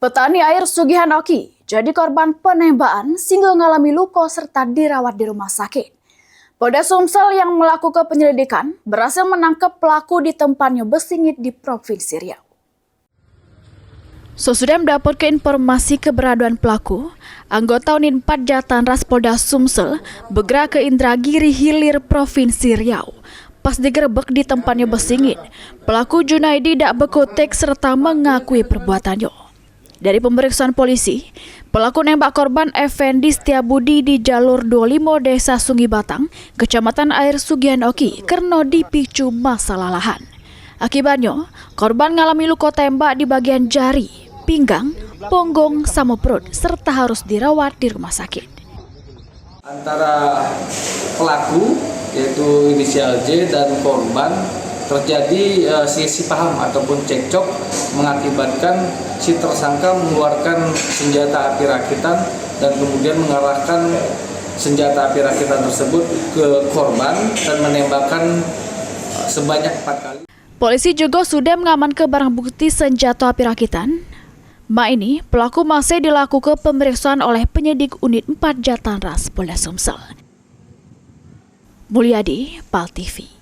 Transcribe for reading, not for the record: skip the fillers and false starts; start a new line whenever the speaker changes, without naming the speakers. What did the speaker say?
Petani air Sugihan Oki jadi korban penembakan sehingga mengalami luka serta dirawat di rumah sakit. Polda Sumsel yang melakukan penyelidikan berhasil menangkap pelaku di tempatnya bersingit di Provinsi Riau. Sesudah mendapatkan informasi keberadaan pelaku, anggota Unit 4 Jatanras Polda Sumsel bergerak ke Indragiri Hilir Provinsi Riau. Pas digerebek di tempatnya bersingit, pelaku Junaidi tidak berkutik serta mengakui perbuatannya. Dari pemeriksaan polisi, pelaku nembak korban Effendi Setiabudi di jalur 25 Desa Sungi Batang, Kecamatan Air Sugihan Oki, karena dipicu masalah lahan. Akibatnya, korban mengalami luka tembak di bagian jari, pinggang, punggung, sama perut, serta harus dirawat di rumah sakit.
Antara pelaku, yaitu inisial J, dan korban terjadi selisih paham ataupun cekcok mengakibatkan si tersangka mengeluarkan senjata api rakitan dan kemudian mengarahkan senjata api rakitan tersebut ke korban dan menembakkan sebanyak 4 kali.
Polisi juga sudah mengamankan barang bukti senjata api rakitan. Ini pelaku masih dilakukan pemeriksaan oleh penyidik Unit 4 Jatanras Polda Sumsel. Mulyadi, PAL TV.